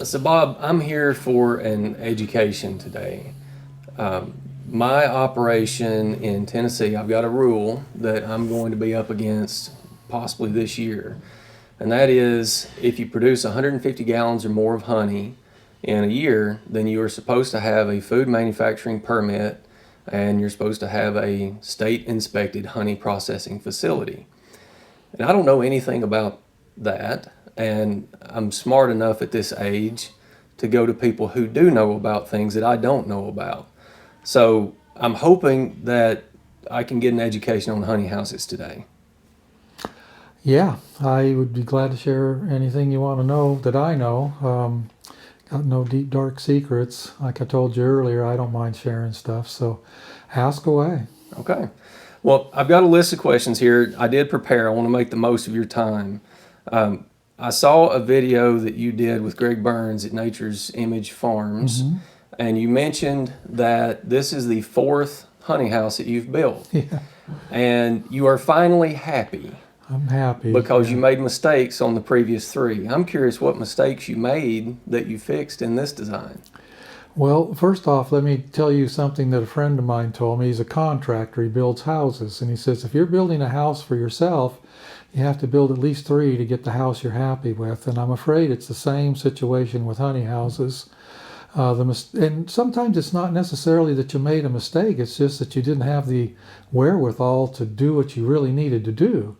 So, Bob, I'm here for an education today. My operation in Tennessee, I've got a rule that I'm going to be up against possibly this year. And that is if you produce 150 gallons or more of honey in a year, then you are supposed to have a food manufacturing permit and you're supposed to have a state inspected honey processing facility. And I don't know anything about that. And I'm smart enough at this age to go to people who do know about things that I don't know about. So I'm hoping that I can get an education on honey houses today. Yeah, I would be glad to share anything you want to know that I know. Got no deep, dark secrets. Like I told you earlier, I don't mind sharing stuff. So ask away. Okay. Well, I've got a list of questions here. I did prepare. I want to make the most of your time. I saw a video that you did with Greg Burns at Nature's Image Farms, and you mentioned that this is the fourth honey house that you've built. Yeah, And you are finally happy I'm happy. because you Yeah. made mistakes on the previous three. I'm curious what mistakes you made that you fixed in this design. Well, first off, let me tell you something that a friend of mine told me. He's a contractor. He builds houses. And he says, if you're building a house for yourself, you have to build at least three to get the house you're happy with. And I'm afraid it's the same situation with honey houses. And sometimes it's not necessarily that you made a mistake. It's just that you didn't have the wherewithal to do what you really needed to do.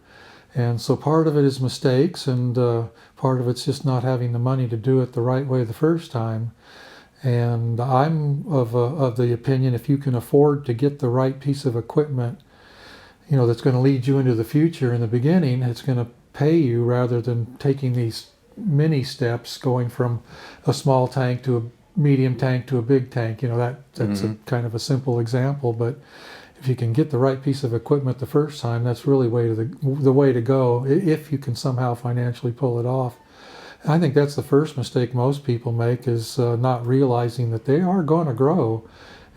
And so part of it is mistakes, and part of it's just not having the money to do it the right way the first time. And I'm of the opinion if you can afford to get the right piece of equipment, that's going to lead you into the future in the beginning, it's going to pay you rather than taking these mini steps going from a small tank to a medium tank to a big tank. That's a kind of a simple example, but if you can get the right piece of equipment the first time, that's really the way to go if you can somehow financially pull it off. I think that's the first mistake most people make is not realizing that they are going to grow,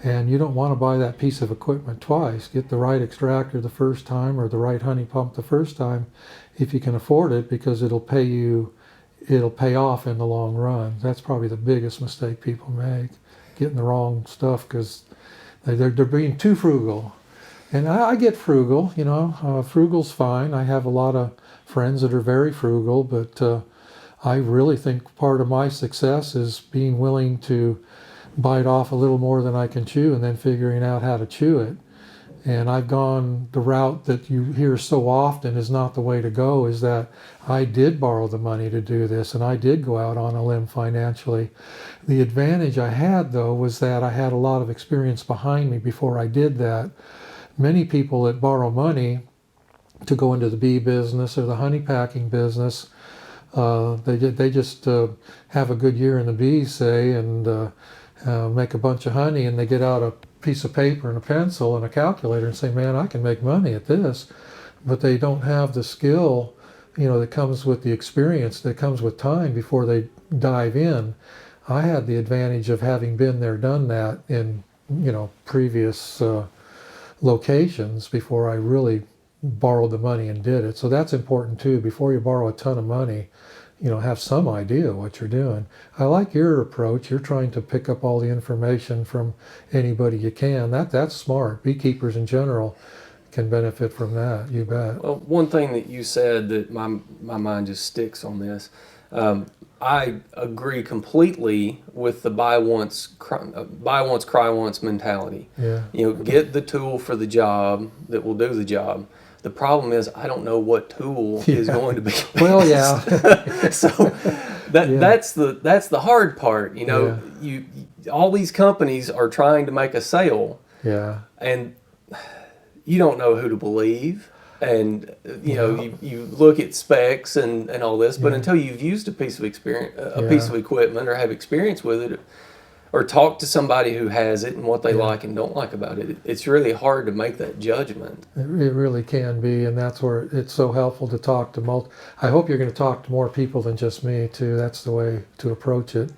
and you don't want to buy that piece of equipment twice. Get the right extractor the first time or the right honey pump the first time if you can afford it, because it'll pay off in the long run. That's probably the biggest mistake people make, getting the wrong stuff because they're being too frugal. And I get frugal, frugal's fine. I have a lot of friends that are very frugal, but I really think part of my success is being willing to bite off a little more than I can chew and then figuring out how to chew it. And I've gone the route that you hear so often is not the way to go, is that I did borrow the money to do this and I did go out on a limb financially. The advantage I had, though, was that I had a lot of experience behind me before I did that. Many people that borrow money to go into the bee business or the honey packing business, they just have a good year in the bees, say, and make a bunch of honey, and they get out a piece of paper and a pencil and a calculator and say, man, I can make money at this. But they don't have the skill, that comes with the experience, that comes with time before they dive in. I had the advantage of having been there, done that in, previous locations before I really borrowed the money and did it. So that's important too. Before you borrow a ton of money, have some idea what you're doing. I like your approach. You're trying to pick up all the information from anybody you can. That's smart. Beekeepers in general can benefit from that. You bet. Well, one thing that you said that my mind just sticks on this, I agree completely with the buy once, cry once mentality. Yeah. Get the tool for the job that will do the job. The problem is I don't know what tool is going to be best. Well, yeah. So that's the hard part. You all these companies are trying to make a sale. Yeah. And you don't know who to believe. And you look at specs and all this, but until you've used a piece of piece of equipment or have experience with it, or talk to somebody who has it and what they like and don't like about it, it's really hard to make that judgment. It really can be, and that's where it's so helpful to talk to I hope you're going to talk to more people than just me too. That's the way to approach it.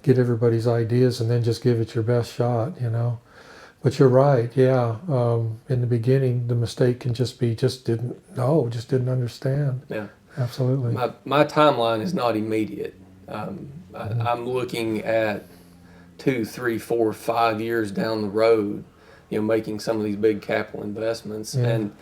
Get everybody's ideas and then just give it your best shot. But you're right, yeah. In the beginning, the mistake can just be just didn't understand. Yeah, absolutely. My timeline is not immediate. I'm looking at 2, 3, 4, 5 years down the road, making some of these big capital investments. Yeah. And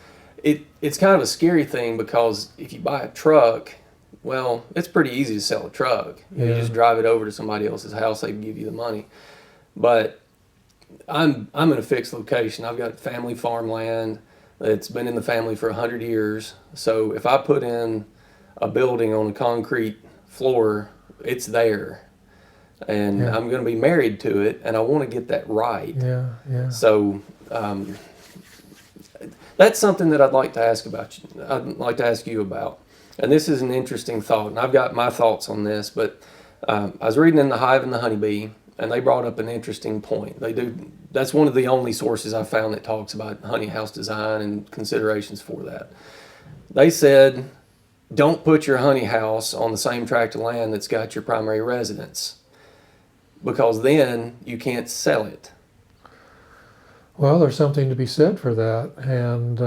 it's kind of a scary thing because if you buy a truck, well, it's pretty easy to sell a truck. You just drive it over to somebody else's house, they can give you the money. But I'm in a fixed location. I've got family farmland that's been in the family for 100 years. So if I put in a building on a concrete floor, it's there. And I'm going to be married to it, and I want to get that right. Yeah. So that's something that I'd like to ask about you. I'd like to ask you about. And this is an interesting thought, and I've got my thoughts on this. But I was reading in the Hive and the Honeybee, and they brought up an interesting point. That's one of the only sources I found that talks about honey house design and considerations for that. They said, don't put your honey house on the same tract of land that's got your primary residence, because then you can't sell it. Well, there's something to be said for that. And,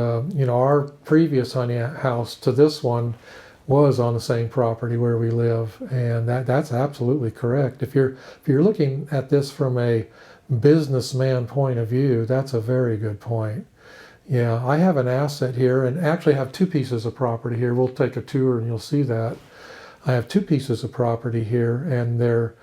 our previous honey house to this one was on the same property where we live. And that's absolutely correct. If you're looking at this from a businessman point of view, that's a very good point. Yeah, I have an asset here, and actually have two pieces of property here. We'll take a tour and you'll see that. I have two pieces of property here, and they're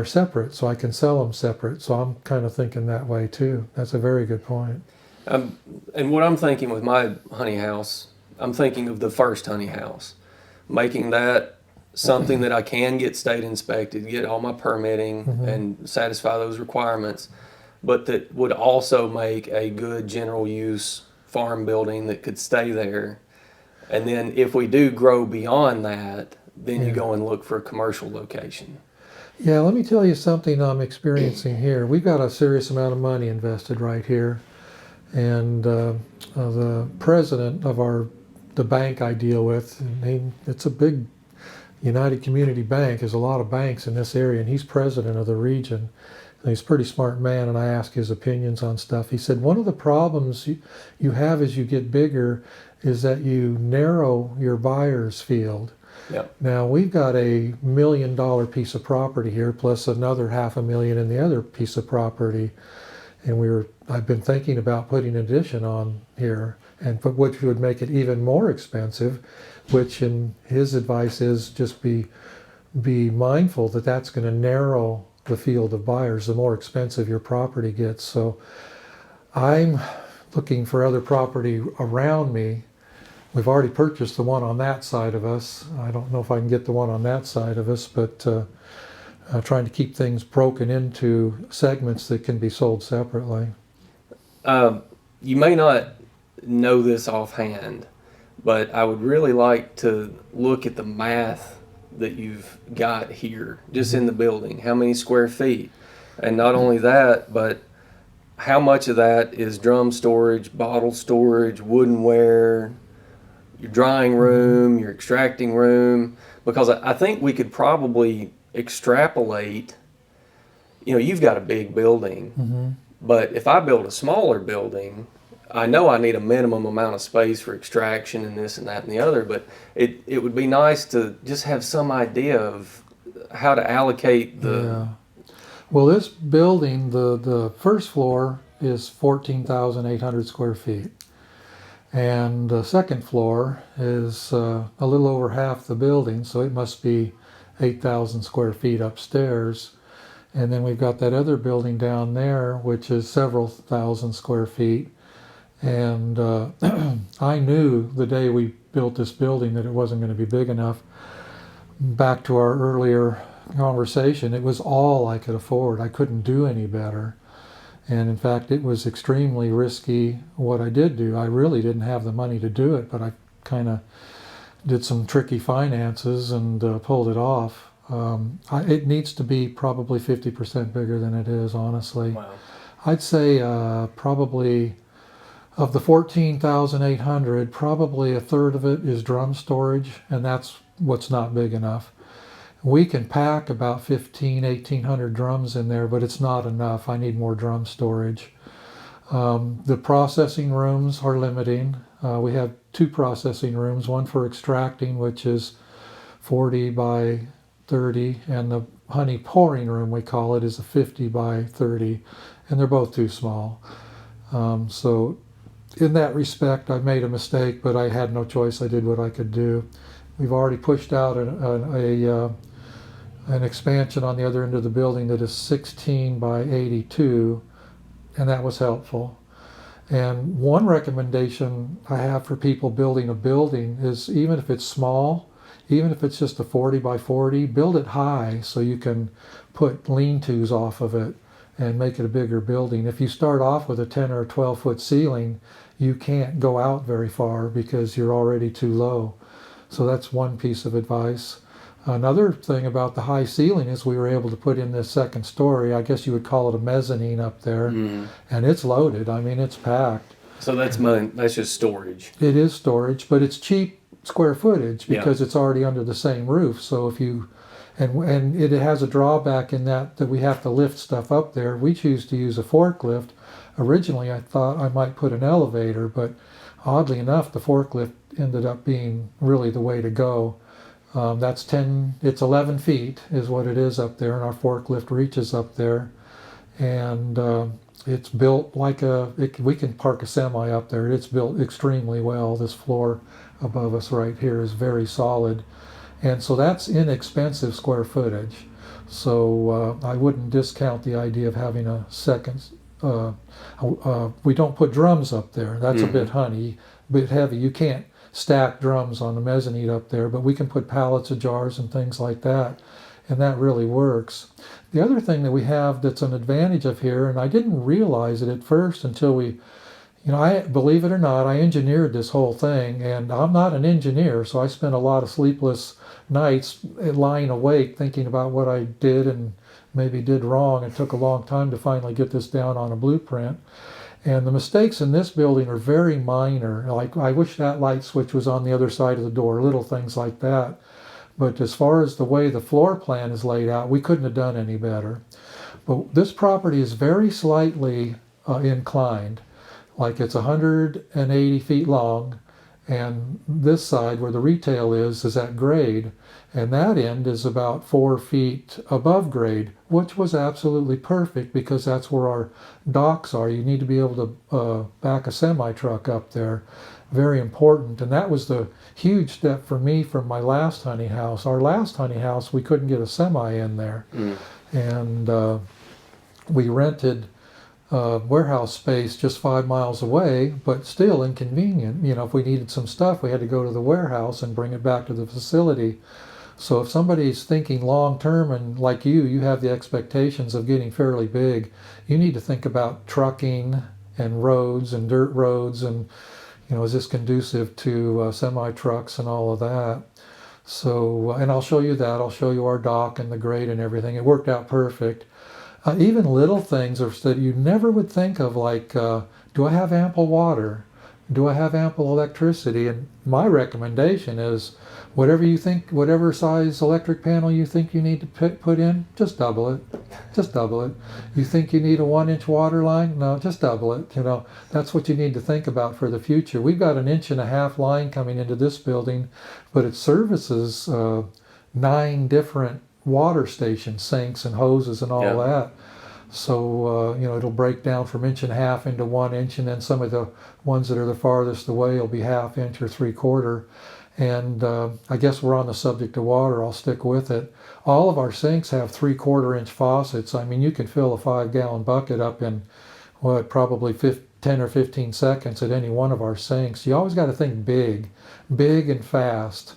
separate, so I can sell them separate. So I'm kind of thinking that way too. That's a very good point. And what I'm thinking with my honey house, I'm thinking of the first honey house, making that something that I can get state inspected, get all my permitting, and satisfy those requirements, but that would also make a good general use farm building that could stay there. And then if we do grow beyond that, then you go and look for a commercial location. Yeah, let me tell you something I'm experiencing here. We've got a serious amount of money invested right here. And the president of the bank I deal with, it's a big United Community Bank. There's a lot of banks in this area, and he's president of the region. And he's a pretty smart man, and I asked his opinions on stuff. He said, one of the problems you have as you get bigger is that you narrow your buyer's field. Yep. Now, we've got a $1 million piece of property here, plus another $500,000 in the other piece of property. And I've been thinking about putting an addition on here, which would make it even more expensive, which in his advice is just be mindful that that's going to narrow the field of buyers the more expensive your property gets. So I'm looking for other property around me. We've already purchased the one on that side of us. I don't know if I can get the one on that side of us, but trying to keep things broken into segments that can be sold separately. You may not know this offhand, but I would really like to look at the math that you've got here, just in the building. How many square feet? And not only that, but how much of that is drum storage, bottle storage, woodenware, your drying room, your extracting room? Because I think we could probably extrapolate. You've got a big building, but if I build a smaller building, I know I need a minimum amount of space for extraction and this and that and the other, but it would be nice to just have some idea of how to allocate the... Yeah. Well, this building, the first floor is 14,800 square feet. And the second floor is a little over half the building, so it must be 8,000 square feet upstairs. And then we've got that other building down there, which is several thousand square feet. And I knew the day we built this building that it wasn't going to be big enough. Back to our earlier conversation, it was all I could afford. I couldn't do any better. And in fact, it was extremely risky what I did do. I really didn't have the money to do it, but I kind of did some tricky finances and pulled it off. It needs to be probably 50% bigger than it is, honestly. Wow. I'd say probably of the 14,800, probably a third of it is drum storage, and that's what's not big enough. We can pack about 1,800 drums in there, but it's not enough. I need more drum storage. The processing rooms are limiting. We have 2 processing rooms, one for extracting, which is 40 by 30, and the honey pouring room, we call it, is a 50 by 30, and they're both too small. So in that respect, I made a mistake, but I had no choice. I did what I could do. We've already pushed out an expansion on the other end of the building that is 16 by 82, and that was helpful. And one recommendation I have for people building a building is, even if it's small, even if it's just a 40 by 40, build it high so you can put lean-tos off of it and make it a bigger building. If you start off with a 10 or a 12-foot ceiling, you can't go out very far because you're already too low. So that's one piece of advice. Another thing about the high ceiling is we were able to put in this second story. I guess you would call it a mezzanine up there, and it's loaded. I mean, it's packed. So that's just storage. It is storage, but it's cheap square footage because it's already under the same roof. So if you and it has a drawback in that we have to lift stuff up there. We choose to use a forklift. Originally, I thought I might put an elevator, but oddly enough, the forklift ended up being really the way to go. It's 11 feet is what it is up there, and our forklift reaches up there. And it's built like we can park a semi up there. It's built extremely well. This floor above us right here is very solid. And so that's inexpensive square footage. So I wouldn't discount the idea of having a second. We don't put drums up there. That's a bit heavy. You can't stack drums on the mezzanine up there, but we can put pallets of jars and things like that, and that really works. The other thing that we have that's an advantage of here, and I didn't realize it at first until I believe it or not, I engineered this whole thing, and I'm not an engineer, so I spent a lot of sleepless nights lying awake thinking about what I did and maybe did wrong. It took a long time to finally get this down on a blueprint. And the mistakes in this building are very minor. Like, I wish that light switch was on the other side of the door, little things like that. But as far as the way the floor plan is laid out, we couldn't have done any better. But this property is very slightly inclined. Like, it's 180 feet long, and this side where the retail is at grade, and that end is about 4 feet above grade, which was absolutely perfect because that's where our docks are. You need to be able to back a semi-truck up there. Very important. And that was the huge step for me from my last honey house. Our last honey house, we couldn't get a semi in there. And we rented warehouse space just 5 miles away, but still inconvenient. If we needed some stuff, we had to go to the warehouse and bring it back to the facility. So if somebody's thinking long term, and like you have the expectations of getting fairly big, you need to think about trucking and roads and dirt roads, and is this conducive to semi trucks and all of that. So, and I'll show you that. I'll show you our dock and the grade and everything. It worked out perfect. Even little things that you never would think of, like, do I have ample water? Do I have ample electricity? And my recommendation is, whatever size electric panel you think you need to put in, just double it. Just double it. You think you need a 1-inch water line? No, just double it. That's what you need to think about for the future. We've got an 1.5-inch line coming into this building, but it services 9 different water stations, sinks and hoses and all that. So, it'll break down from 1.5 inches into 1 inch, and then some of the ones that are the farthest away will be 1/2 inch or 3/4. And I guess we're on the subject of water. I'll stick with it. All of our sinks have 3/4-inch faucets. I mean, you can fill a 5-gallon bucket up in, probably 10 or 15 seconds at any one of our sinks. You always got to think big and fast.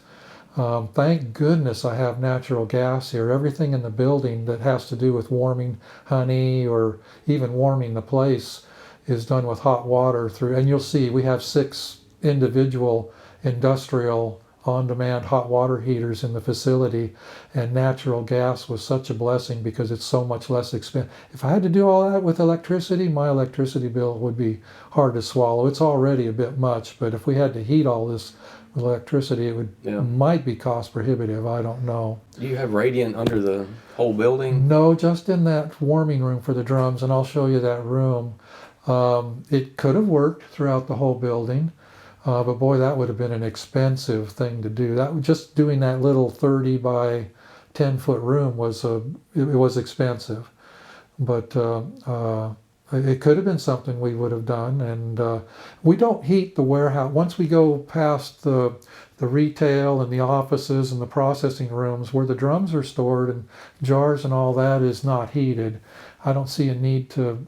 Thank goodness I have natural gas here. Everything in the building that has to do with warming honey or even warming the place is done with hot water through. And you'll see we have 6 individual industrial on-demand hot water heaters in the facility, and natural gas was such a blessing because it's so much less expensive. If I had to do all that with electricity, my electricity bill would be hard to swallow. It's already a bit much, but if we had to heat all this with electricity, might be cost prohibitive. I don't know. Do you have radiant under the whole building? No, just in that warming room for the drums, and I'll show you that room. It could have worked throughout the whole building. But boy, that would have been an expensive thing to do. Just doing that little 30 by 10-foot room was it was expensive, but it could have been something we would have done. And we don't heat the warehouse. Once we go past the retail and the offices and the processing rooms where the drums are stored and jars and all that is not heated, I don't see a need to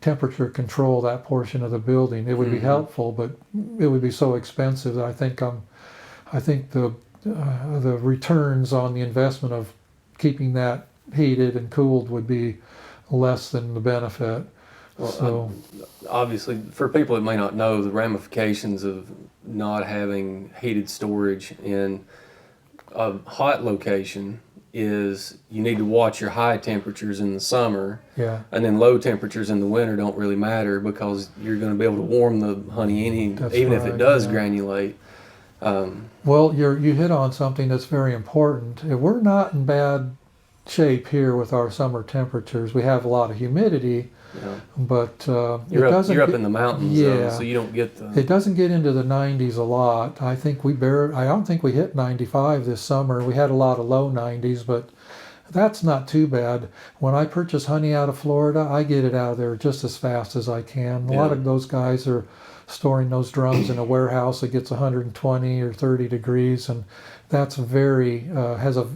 temperature control that portion of the building. It would be helpful, but it would be so expensive that I think the returns on the investment of keeping that heated and cooled would be less than the benefit. Well, So obviously, for people that may not know, the ramifications of not having heated storage in a hot location is you need to watch your high temperatures in the summer, yeah, and then low temperatures in the winter don't really matter because you're going to be able to warm the honey That's even if it right, does yeah. granulate. Well, you hit on something that's very important. We're not in bad shape here with our summer temperatures. We have a lot of humidity, You know, but you're it up get, in the mountains, yeah, so you don't get the. it doesn't get into the 90s a lot. I don't think we hit 95 this summer. We had a lot of low 90s, but that's not too bad. When I purchase honey out of Florida, I get it out of there just as fast as I can. A lot Yeah. of those guys are storing those drums in a warehouse that gets 120 or 30 degrees, and that's has a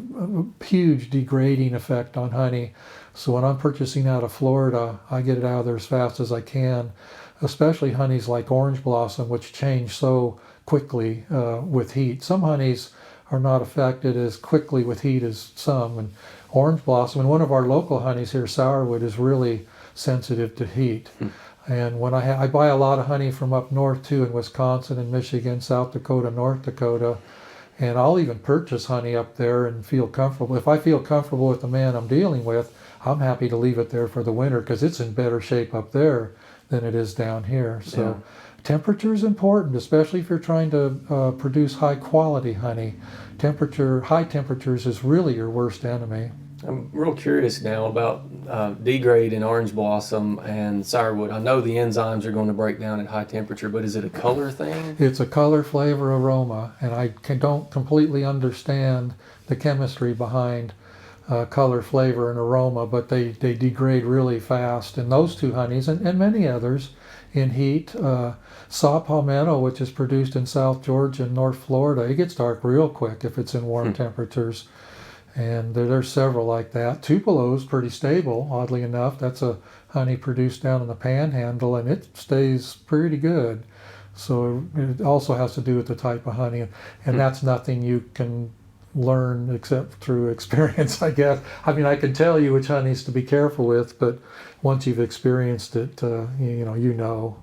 huge degrading effect on honey. So when I'm purchasing out of Florida, I get it out of there as fast as I can, especially honeys like orange blossom, which change so quickly with heat. Some honeys are not affected as quickly with heat as some, and orange blossom, and one of our local honeys here, sourwood, is really sensitive to heat. And when I buy a lot of honey from up north too, in Wisconsin and Michigan, South Dakota, North Dakota, and I'll even purchase honey up there and feel comfortable. If I feel comfortable with the man I'm dealing with, I'm happy to leave it there for the winter because it's in better shape up there than it is down here. So Yeah. temperature is important, especially if you're trying to produce high quality honey. High temperatures is really your worst enemy. I'm real curious now about degrade in orange blossom and sourwood. I know the enzymes are going to break down at high temperature, but is it a color thing? It's a color, flavor, aroma, and don't completely understand the chemistry behind color, flavor, and aroma, but they degrade really fast. And those two honeys, and many others, in heat. Saw palmetto, which is produced in South Georgia and North Florida, it gets dark real quick if it's in warm temperatures. And there's several like that. Tupelo's pretty stable, oddly enough. That's a honey produced down in the Panhandle, and it stays pretty good. So it also has to do with the type of honey, and that's nothing you can learn except through experience, I guess. I mean, I can tell you which honeys to be careful with, but once you've experienced it, you know.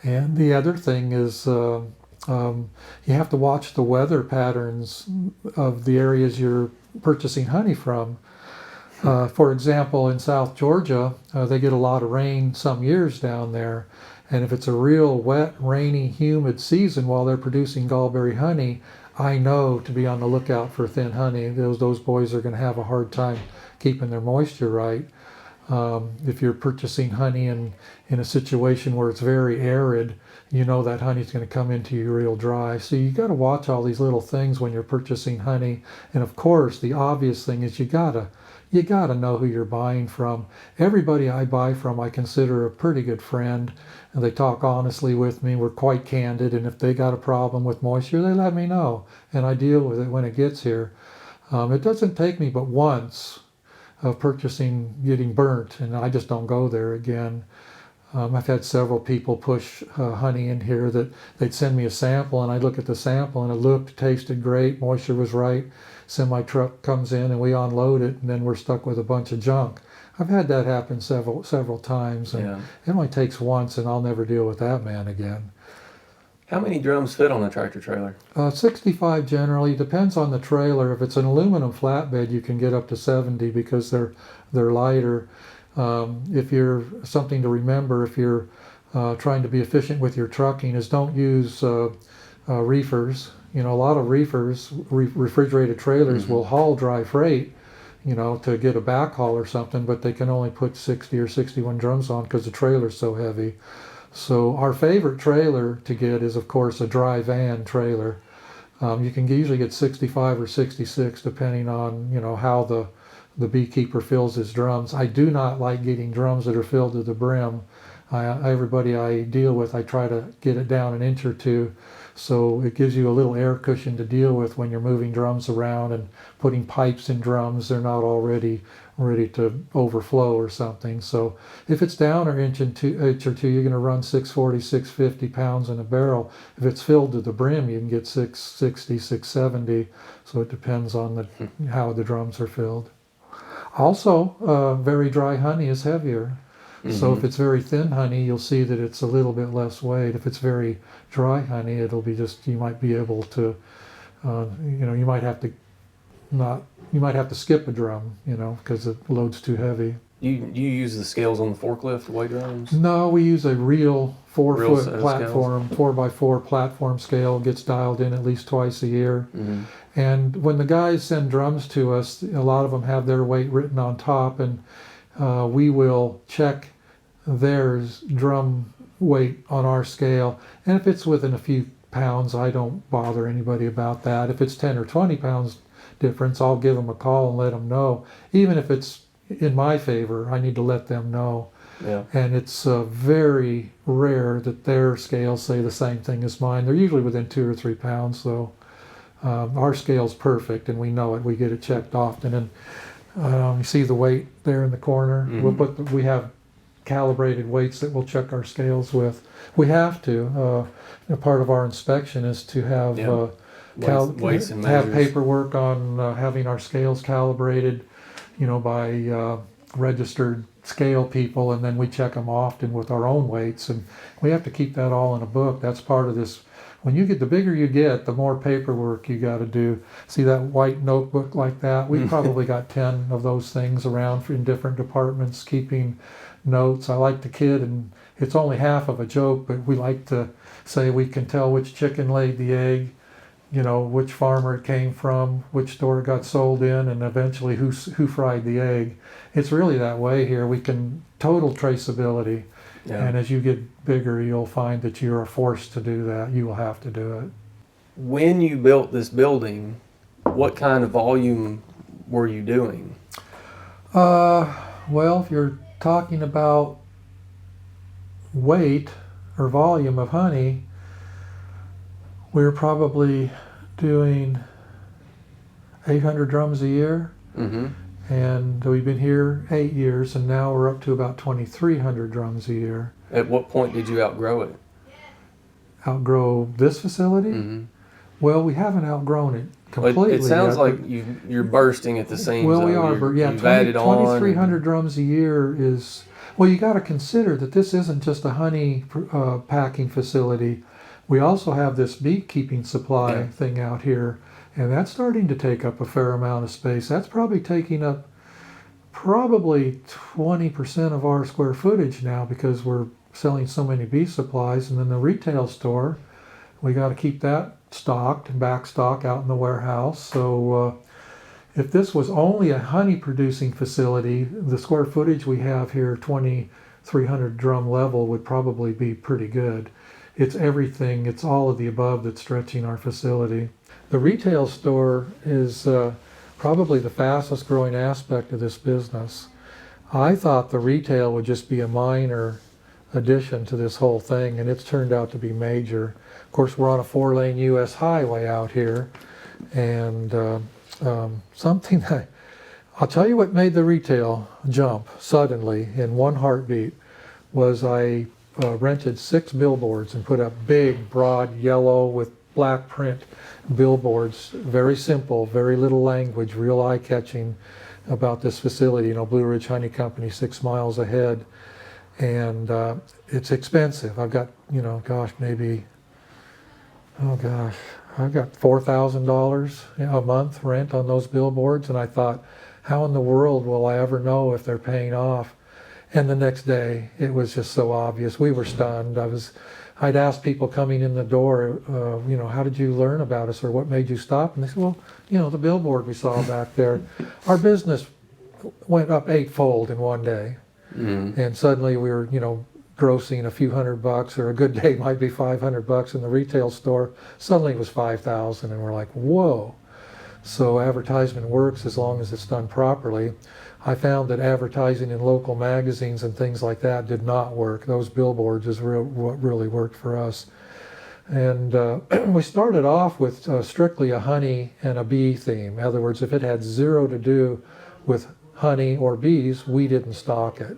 And the other thing is you have to watch the weather patterns of the areas you're purchasing honey from. For example, in South Georgia, they get a lot of rain some years down there. And if it's a real wet, rainy, humid season while they're producing gallberry honey, I know to be on the lookout for thin honey. Those boys are going to have a hard time keeping their moisture right. If you're purchasing honey in a situation where it's very arid, you know that honey's going to come into you real dry. So you got to watch all these little things when you're purchasing honey. And of course, the obvious thing is you gotta know who you're buying from. Everybody I buy from, I consider a pretty good friend, and they talk honestly with me. We're quite candid, and if they got a problem with moisture, they let me know, and I deal with it when it gets here. It doesn't take me but once of purchasing getting burnt, and I just don't go there again. I've had several people push honey in here that they'd send me a sample, and I'd look at the sample, and it tasted great, moisture was right. Semi-truck comes in, and we unload it, and then we're stuck with a bunch of junk. I've had that happen several times, and it only takes once, and I'll never deal with that man again. How many drums fit on a tractor trailer? 65 generally. Depends on the trailer. If it's an aluminum flatbed, you can get up to 70 because they're lighter. If you're something to remember, if you're trying to be efficient with your trucking, is don't use reefers. A lot of reefers, refrigerated trailers, will haul dry freight, to get a backhaul or something, but they can only put 60 or 61 drums on because the trailer's so heavy. So our favorite trailer to get is, of course, a dry van trailer. You can usually get 65 or 66 depending on, how the beekeeper fills his drums. I do not like getting drums that are filled to the brim. Everybody I deal with, I try to get it down an inch or two, so it gives you a little air cushion to deal with when you're moving drums around and putting pipes in drums. They're not already ready to overflow or something. So if it's down an inch or two, you're going to run 640, 650 pounds in a barrel. If it's filled to the brim, you can get 660, 670. So it depends on how the drums are filled. Also, very dry honey is heavier. So if it's very thin honey, you'll see that it's a little bit less weight. If it's very dry honey, it'll be you might be able to, you might have to skip a drum, because it loads too heavy. You use the scales on the forklift to weigh drums? No, we use a real 4-foot platform, scales? 4x4 platform scale. Gets dialed in at least twice a year. And when the guys send drums to us, a lot of them have their weight written on top, and we will check their drum weight on our scale. And if it's within a few pounds, I don't bother anybody about that. If it's 10 or 20 pounds difference, I'll give them a call and let them know. Even if it's in my favor, I need to let them know. Yeah. And it's very rare that their scales say the same thing as mine. They're usually within 2 or 3 pounds, so our scale's perfect, and we know it. We get it checked often. And you see the weight there in the corner? We have calibrated weights that we'll check our scales with. We have to. Part of our inspection is to have weights and have measures. Paperwork on having our scales calibrated, by registered scale people, and then we check them often with our own weights, and we have to keep that all in a book. That's part of this. When the bigger you get, the more paperwork you got to do. See that white notebook like that? We've probably got 10 of those things around in different departments keeping notes. I like to kid, and it's only half of a joke, but we like to say we can tell which chicken laid the egg, which farmer it came from, which store it got sold in, and eventually who fried the egg. It's really that way here. We can total traceability. Yeah. And as you get bigger, you'll find that you are forced to do that. You will have to do it. When you built this building, what kind of volume were you doing? Well, if you're talking about weight or volume of honey, we're probably doing 800 drums a year. And we've been here 8 years, and now we're up to about 2,300 drums a year. At what point did you outgrow it? Outgrow this facility? Well, we haven't outgrown it completely. It sounds yet, like you're bursting at the seams. Well, we are, but yeah, 2,300 drums a year is. Well, you got to consider that this isn't just a honey packing facility. We also have this beekeeping supply thing out here. And that's starting to take up a fair amount of space. That's probably taking up 20% of our square footage now, because we're selling so many bee supplies. And then the retail store, we got to keep that stocked and back stock out in the warehouse. So if this was only a honey producing facility, the square footage we have here, 2,300 drum level, would probably be pretty good. It's everything, it's all of the above that's stretching our facility. The retail store is probably the fastest growing aspect of this business. I thought the retail would just be a minor addition to this whole thing, and it's turned out to be major. Of course, we're on a 4-lane U.S. highway out here, and something that I'll tell you what made the retail jump suddenly in one heartbeat was I rented 6 billboards and put up big, broad, yellow with black print billboards, very simple, very little language, real eye-catching about this facility, Blue Ridge Honey Company, 6 miles ahead. And it's expensive. I've got, I've got $4,000 a month rent on those billboards, and I thought, how in the world will I ever know if they're paying off? And the next day, it was just so obvious. We were stunned. I'd ask people coming in the door, how did you learn about us, or what made you stop? And they said, well, the billboard we saw back there. Our business went up 8-fold in one day. And suddenly we were, grossing a few $100, or a good day might be $500 in the retail store, suddenly it was 5,000, and we're like, whoa. So advertisement works as long as it's done properly. I found that advertising in local magazines and things like that did not work. Those billboards is what really worked for us. And we started off with strictly a honey and a bee theme. In other words, if it had zero to do with honey or bees, we didn't stock it.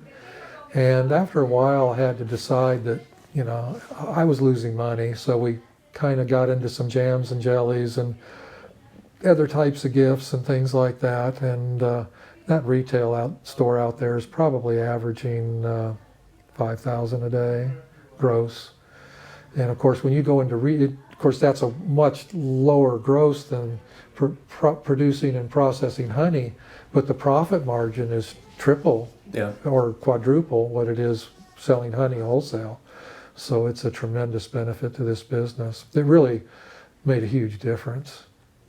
And after a while, I had to decide that, you know, I was losing money, so we kind of got into some jams and jellies and other types of gifts and things like that. And that retail store out there is probably averaging 5,000 a day gross. And of course, when you go into of course, that's a much lower gross than producing and processing honey, but the profit margin is triple or quadruple what it is selling honey wholesale. So it's a tremendous benefit to this business. It really made a huge difference.